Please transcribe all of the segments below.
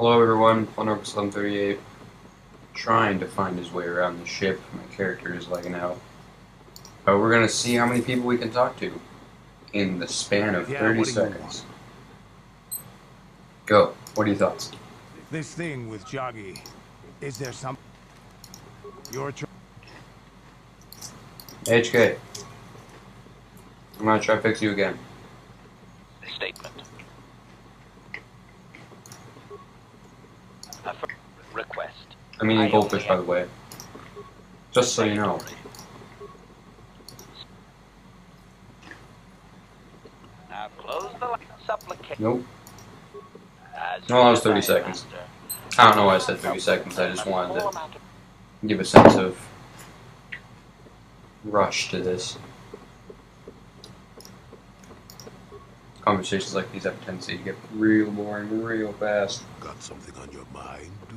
Hello everyone, Slum38, trying to find his way around the ship. My character is lagging out. But we're gonna see how many people we can talk to in the span of 30 seconds. Go. What are your thoughts? This thing with Joggy, is there some... Your HK. I'm gonna try to fix you again. Statement. Request. I'm eating goldfish, by the way. Just so you know. Now close the supplication. Nope. No, that was 30 seconds. I don't know why I said 30 seconds, I just wanted to give a sense of rush to this. Conversations like these have a tendency to get real boring real fast. Got something on your mind, dude?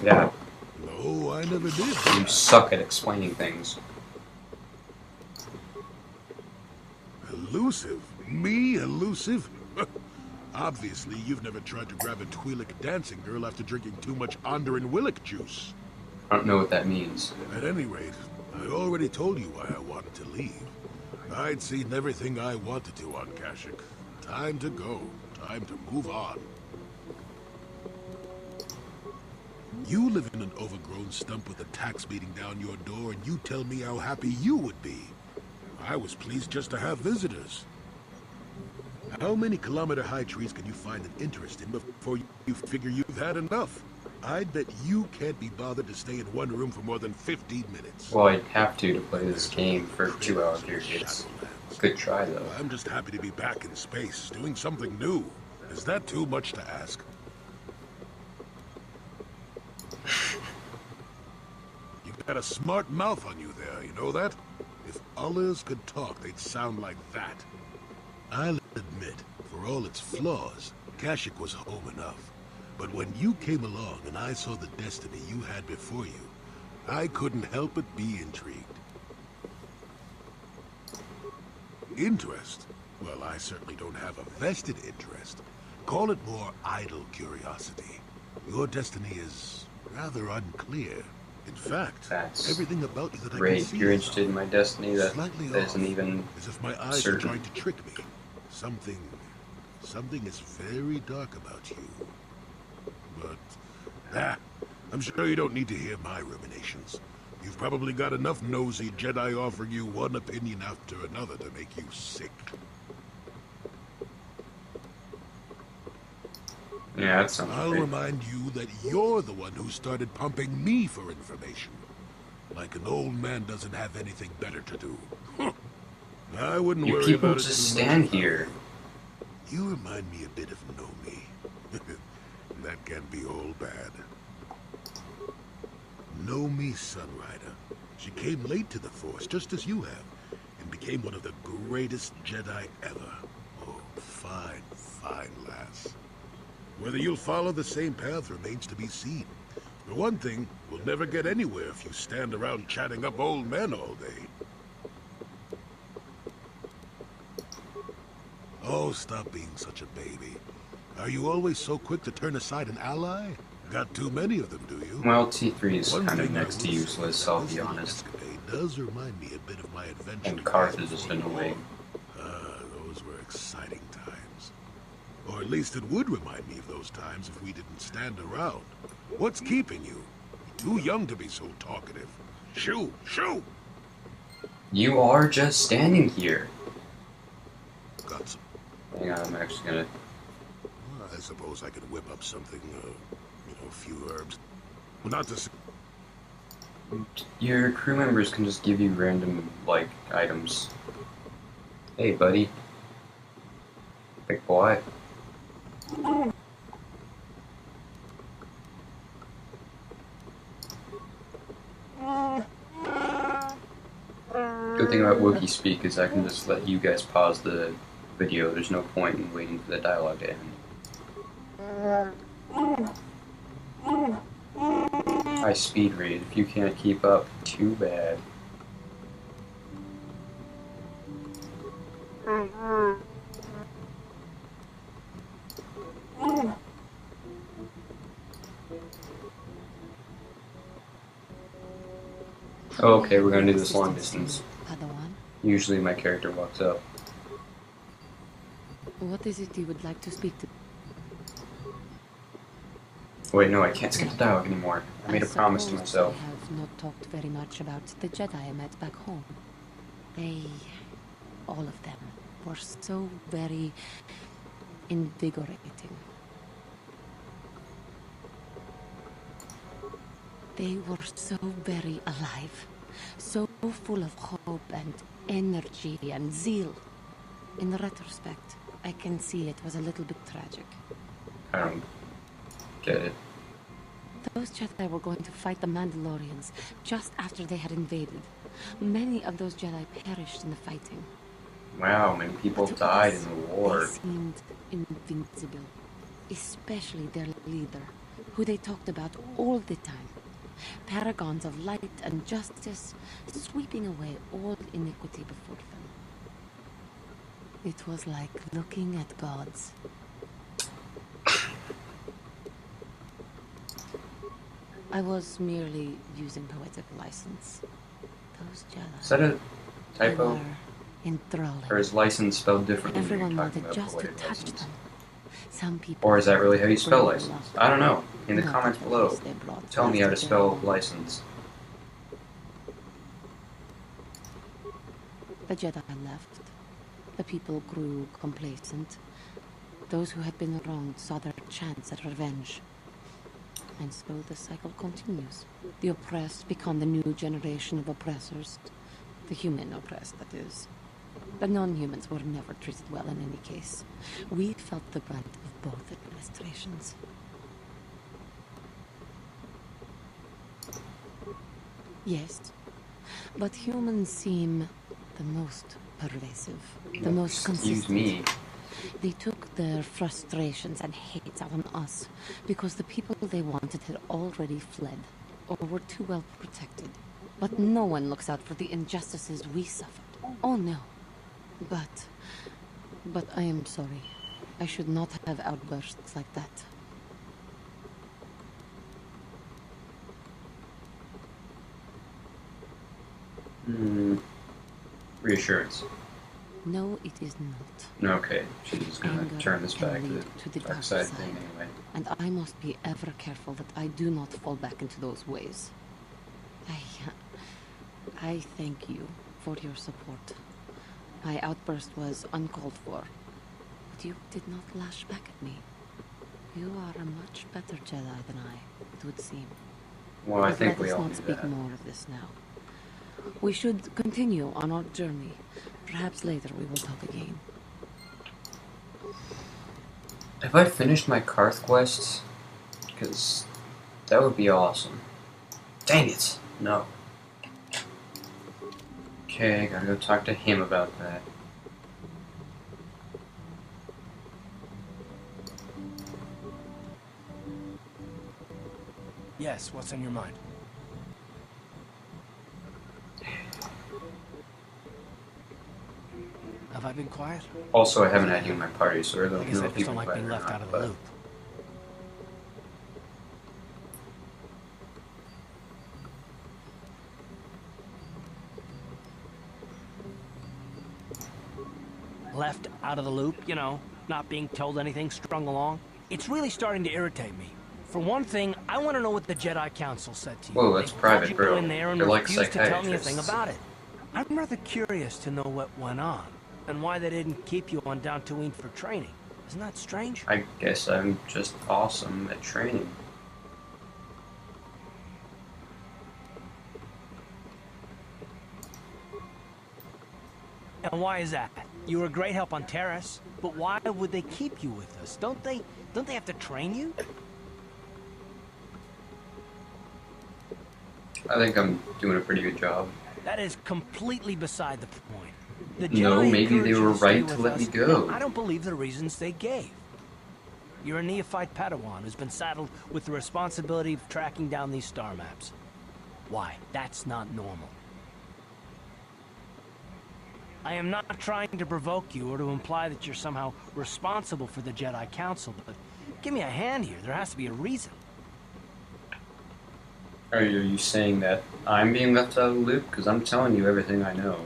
Yeah. No, I never did. You suck at explaining things. Elusive? Me elusive? Obviously, you've never tried to grab a Twi'lek dancing girl after drinking too much Onderan Willick juice. I don't know what that means. At any rate, I already told you why I wanted to leave. I'd seen everything I wanted to on Kashyyyk. Time to go. Time to move on. You live in an overgrown stump with a tax beating down your door, and you tell me how happy you would be. I was pleased just to have visitors. How many kilometer-high trees can you find an interest in before you figure you've had enough? I'd bet you can't be bothered to stay in one room for more than 15 minutes. Well, I'd have to play this game for 2-hour periods. Good try, though. I'm just happy to be back in space, doing something new. Is that too much to ask? You've got a smart mouth on you there, you know that? If others could talk, they'd sound like that. I'll admit, for all its flaws, Kashyyyk was home enough. But when you came along and I saw the destiny you had before you, I couldn't help but be intrigued. Interest? Well, I certainly don't have a vested interest. Call it more idle curiosity. Your destiny is rather unclear. In fact, That's everything about you that I great. can see You're is interested in my destiny that slightly isn't off, even as if my eyes certain. are trying to trick me. Something is very dark about you. But, I'm sure you don't need to hear my ruminations. You've probably got enough nosy Jedi offering you one opinion after another to make you sick. Yeah, that sounds I'll great. remind you that you're the one who started pumping me for information. Like an old man doesn't have anything better to do. I wouldn't You worry people about it just too much. stand here. You remind me a bit of Nomi. That can be all bad. Nomi Sunrider. She came late to the Force, just as you have, and became one of the greatest Jedi ever. Oh, fine, fine lass. Whether you'll follow the same path remains to be seen. For one thing, we'll never get anywhere if you stand around chatting up old men all day. Oh, stop being such a baby. Are you always so quick to turn aside an ally? Got too many of them, do you? Well, T3 is One kind of thing I next to will say, useless, I'll this be little honest. escapade does remind me a bit of my adventure. And Carth is just annoying. Those were exciting times. Or at least it would remind me of those times if we didn't stand around. What's keeping you? You're too young to be so talkative. Shoo! Shoo! You are just standing here. Got some. Hang on, I'm actually gonna... I suppose I could whip up something, a few herbs. Well, not to say... Your crew members can just give you random, like, items. Hey, buddy. Big boy. Good thing about Wookiee speak is I can just let you guys pause the video. There's no point in waiting for the dialogue to end. I speed read. If you can't keep up, too bad. Oh, okay, we're gonna do this long distance. Padawan, Usually my character walks up. what is it you would like to speak to? Wait, no, I can't skip the dialogue anymore. I made a promise to suppose myself. I have not talked very much about the Jedi I met back home. They, all of them, were so very invigorating. They were so very alive, so full of hope and energy and zeal. In retrospect, I can see it was a little bit tragic. I don't get it. Those Jedi were going to fight the Mandalorians just after they had invaded. Many of those Jedi perished in the fighting. Wow, many people To died us, in the war. They seemed invincible, especially their leader, who they talked about all the time. Paragons of light and justice, sweeping away all iniquity before them. It was like looking at gods. I was merely using poetic license. Those Jedi. Is that a They typo? were enthralling. Or is license spelled differently when Everyone you're talking wanted about just to poetic touch license? them. Some people. Or is that really how you spell bravely license? lost I don't know. In the Not comments at the below, price they brought tell me how to after spell their own. license. The Jedi left. The people grew complacent. Those who had been wronged saw their chance at revenge. And so the cycle continues. The oppressed become the new generation of oppressors. The human oppressed, that is. The non-humans were never treated well in any case. We felt the brunt of both administrations. Yes, but humans seem the most pervasive, the most Excuse consistent. me. They took their frustrations and hates out on us because the people they wanted had already fled or were too well protected. But no one looks out for the injustices we suffered. Oh no. But I am sorry. I should not have outbursts like that. Reassurance. No, it is not. Okay, she's gonna Anger turn this can back lead to the dark dark side thing side. anyway. And I must be ever careful that I do not fall back into those ways. I thank you for your support. My outburst was uncalled for, but you did not lash back at me. You are a much better Jedi than I, it would seem. Well, I But think we let us all not knew speak that. more of this now. We should continue on our journey. Perhaps later we will talk again. Have I finished my Carth quests? Because that would be awesome. Dang it! No. Okay, I gotta go talk to him about that. Yes, what's on your mind? Have I been quiet? Also, I haven't had you in my party, so I I don't guess know I if just you've don't been like being quiet or left out not, of the but loop. Left out of the loop, you know, not being told anything, strung along. It's really starting to irritate me. For one thing, I want to know what the Jedi Council said to you. Whoa, that's They private, pulled you bro. in there and They're like refused to tell me a thing psychiatrists. about it. I'm rather curious to know what went on and why they didn't keep you on Dantooine for training. Isn't that strange? I guess I'm just awesome at training. And why is that? You were a great help on Terrace, but why would they keep you with us? Don't they have to train you? I think I'm doing a pretty good job. That is completely beside the point. The No, Jedi maybe they encouraged you were to stay right to with let me us. go. I don't believe the reasons they gave. You're a neophyte Padawan who's been saddled with the responsibility of tracking down these star maps. Why? That's not normal. I am not trying to provoke you or to imply that you're somehow responsible for the Jedi Council, but give me a hand here. There has to be a reason. Are you saying that I'm being left out of the loop? Because I'm telling you everything I know.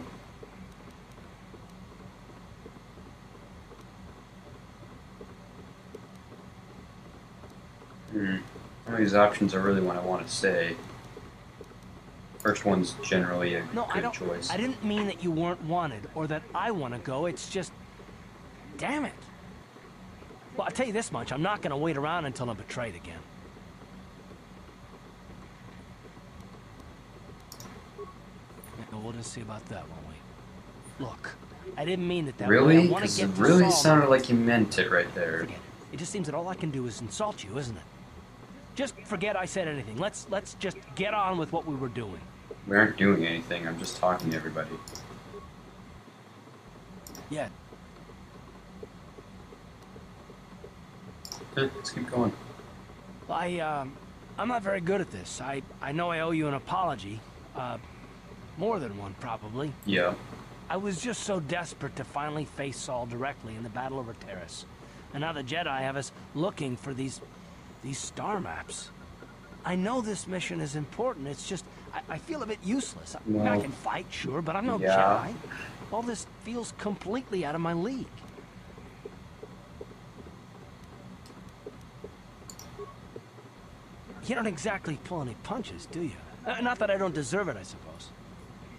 One of these options are really what I want to say. First one's generally a good choice. I didn't mean that you weren't wanted or that I want to go. It's just... Damn it. Well, I'll tell you this much. I'm not going to wait around until I'm betrayed again. We'll just see about that, won't we? Look, I didn't mean that way. Really? Because it really sounded like you meant it right there. Forget it. It just seems that all I can do is insult you, isn't it? Just forget I said anything. Let's just get on with what we were doing. We aren't doing anything. I'm just talking to everybody. Yeah. Okay, let's keep going. I'm not very good at this. I know I owe you an apology. More than one, probably. Yeah. I was just so desperate to finally face Saul directly in the battle over Terrace. And now the Jedi have us looking for these star maps. I know this mission is important. It's just, I feel a bit useless. I mean, I can fight, sure, but I'm no Jedi. All this feels completely out of my league. You don't exactly pull any punches, do you? Not that I don't deserve it, I suppose.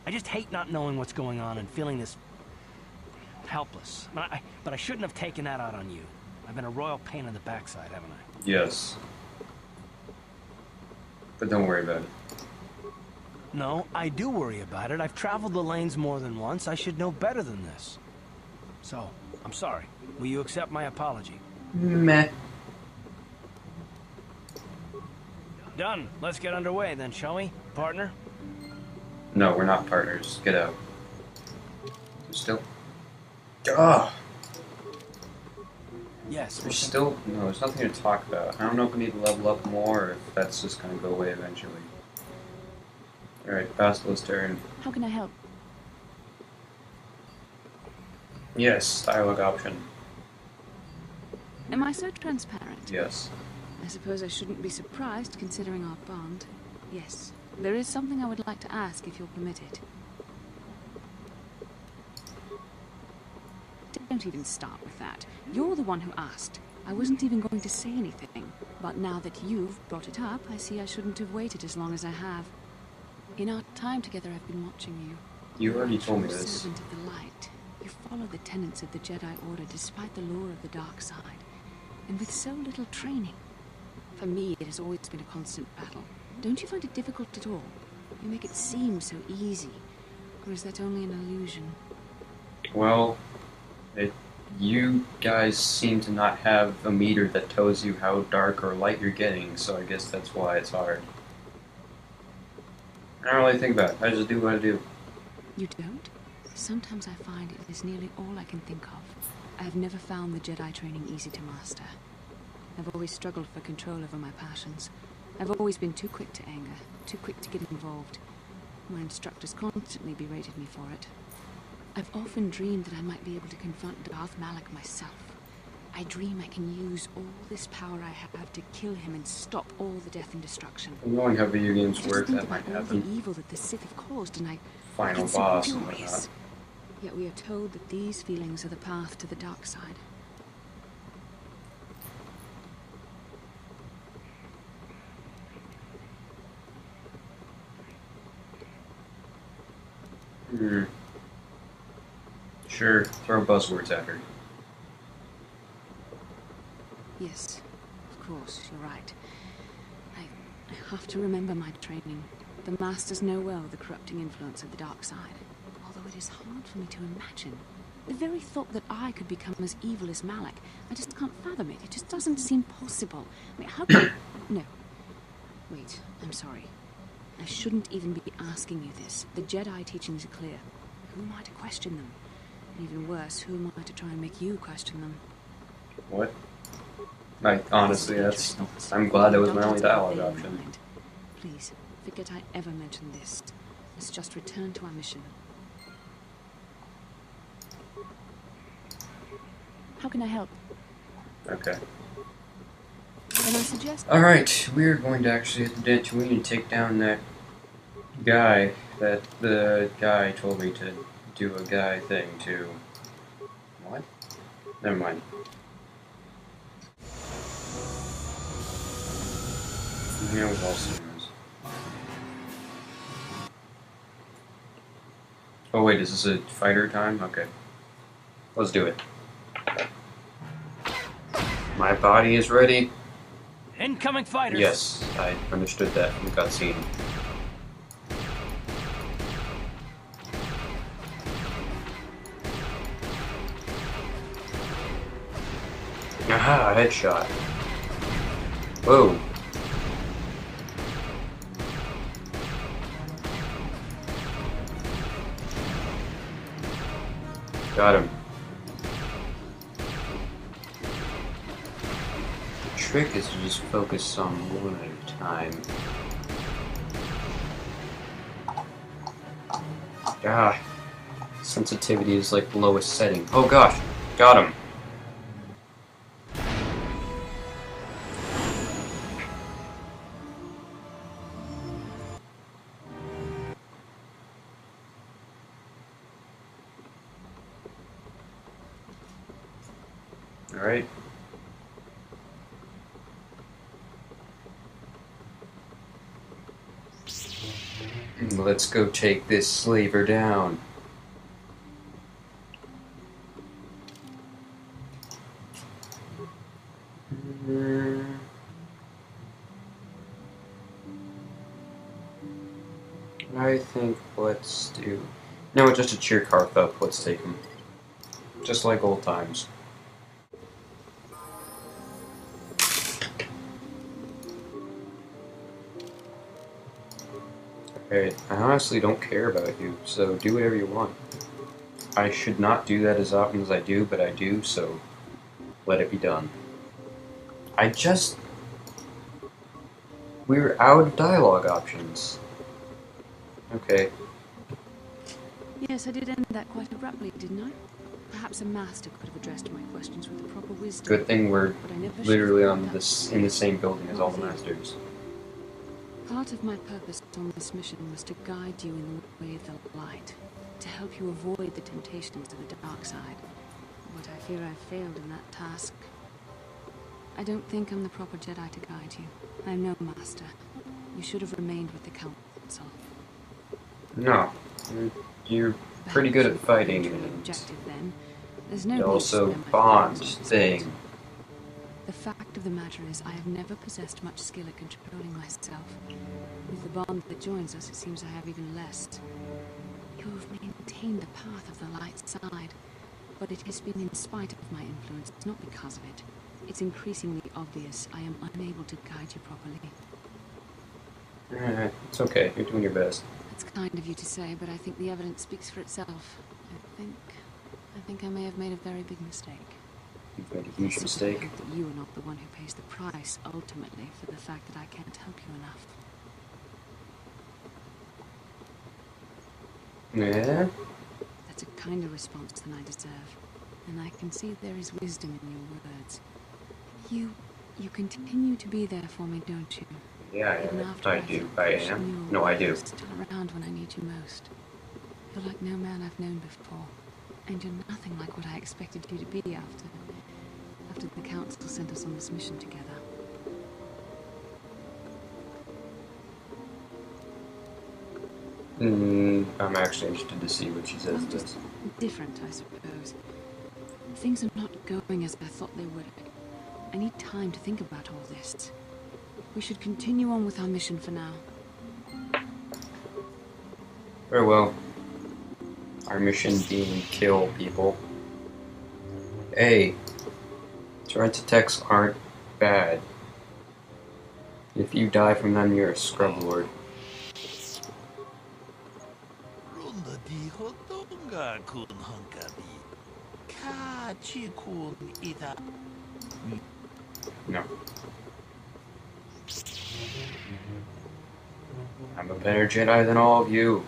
I just hate not knowing what's going on and feeling this... helpless. But I shouldn't have taken that out on you. I've been a royal pain in the backside, haven't I? Yes. But don't worry about it. No, I do worry about it. I've traveled the lanes more than once. I should know better than this. So, I'm sorry. Will you accept my apology? Meh. Done. Let's get underway then, shall we, partner? No, we're not partners. Get out. Still. Ugh. Yes. There's still... No, there's nothing to talk about. I don't know if we need to level up more or if that's just going to go away eventually. Alright, Basilo's turn. How can I help? Yes, dialogue option. Am I so transparent? Yes. I suppose I shouldn't be surprised, considering our bond. Yes, there is something I would like to ask, if you'll permit it. Don't even start with that. You're the one who asked. I wasn't even going to say anything. But now that you've brought it up, I see I shouldn't have waited as long as I have. In our time together, I've been watching you. You already told me this. Servant of the light. You follow the tenets of the Jedi Order despite the lure of the dark side. And with so little training. For me, it has always been a constant battle. Don't you find it difficult at all? You make it seem so easy. Or is that only an illusion? Well, you guys seem to not have a meter that tells you how dark or light you're getting, so I guess that's why it's hard. I don't really think about it. I just do what I do. You don't? Sometimes I find it is nearly all I can think of. I have never found the Jedi training easy to master. I've always struggled for control over my passions. I've always been too quick to anger, too quick to get involved. My instructors constantly berated me for it. I've often dreamed that I might be able to confront Darth Malak myself. I dream I can use all this power I have to kill him and stop all the death and destruction. Knowing how video games work, that might all happen. the evil that the Sith have caused, and I Final get so boss and furious. whatnot. Yet we are told that these feelings are the path to the dark side. Sure, throw buzzwords at her. Yes, of course, you're right. I have to remember my training. The Masters know well the corrupting influence of the dark side. Although it is hard for me to imagine. The very thought that I could become as evil as Malak, I just can't fathom it. It just doesn't seem possible. I mean, how can... No. Wait, I'm sorry. I shouldn't even be asking you this. The Jedi teachings are clear. Who am I to question them? And even worse, who am I to try and make you question them? What? Like, honestly, I'm glad that was my only dialogue option. Please, forget I ever mentioned this. Let's just return to our mission. How can I help? Okay. Can I suggest? Alright, we're going to actually hit the ditch. We need to take down that guy that the guy told me to do a guy thing to. What? Never mind. Yeah, we've all seen this. Oh wait, is this a fighter time? Okay. Let's do it. My body is ready. Incoming fighters. Yes, I understood that from the cutscene. Aha, a headshot. Whoa. Got him. The trick is to just focus on one at a time. Ah, sensitivity is like lowest setting. Oh gosh, got him. All right. Let's go take this slaver down. I think let's do... No, just to cheer Carth up, let's take him. Just like old times. Hey, I honestly don't care about you, so do whatever you want. I should not do that as often as I do, but I do, so let it be done. We're out of dialogue options. Okay. Yes, I did end that quite abruptly, didn't I? Perhaps a master could have addressed my questions with the proper wisdom. Good thing we're But I never should literally have on thought this in the same building as all the masters. Part of my purpose on this mission was to guide you in the way of the light, to help you avoid the temptations of the dark side. But I fear I failed in that task. I don't think I'm the proper Jedi to guide you. I'm no master. You should have remained with the Council. No, you're pretty good at fighting, Perhaps and objective, then. There's no you need to also spare my bond feelings on this thing. matter. The fact of the matter is, I have never possessed much skill at controlling myself. With the bond that joins us, it seems I have even less. You have maintained the path of the light side, but it has been in spite of my influence, not because of it. It's increasingly obvious I am unable to guide you properly. It's okay, you're doing your best. It's kind of you to say, but I think the evidence speaks for itself. I think I may have made a very big mistake. You've made a huge I mistake. hope that you are not the one who pays the price, ultimately, for the fact that I can't help you enough. Yeah? That's a kinder response than I deserve. And I can see there is wisdom in your words. You continue to be there for me, don't you? Yeah, Even after I I've do. felt I pushing am. you No, I away, do. Still around when I need you most. You're like no man I've known before. And you're nothing like what I expected you to be after the Council sent us on this mission together. I'm actually interested to see what she says I'm to just this. different, I suppose. Things are not going as I thought they would. I need time to think about all this. We should continue on with our mission for now. Very well. Our mission being kill people. Hey, threat attacks aren't bad. If you die from them, you're a scrub lord. No. I'm a better Jedi than all of you.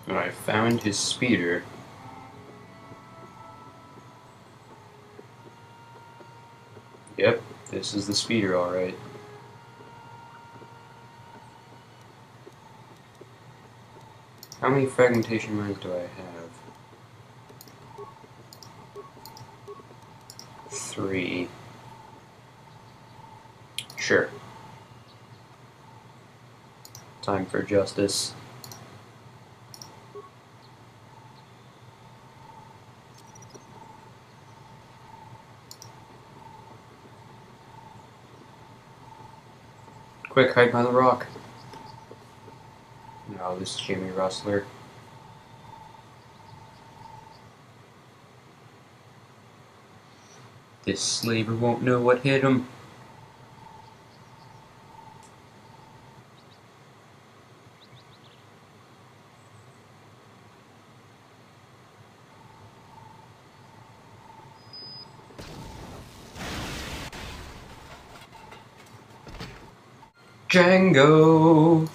I found his speeder. Yep, this is the speeder, alright. How many fragmentation mines do I have? 3. Sure. Time for justice. Quick, hide by the rock. No, this is Jimmy Rustler. This slaver won't know what hit him. Django!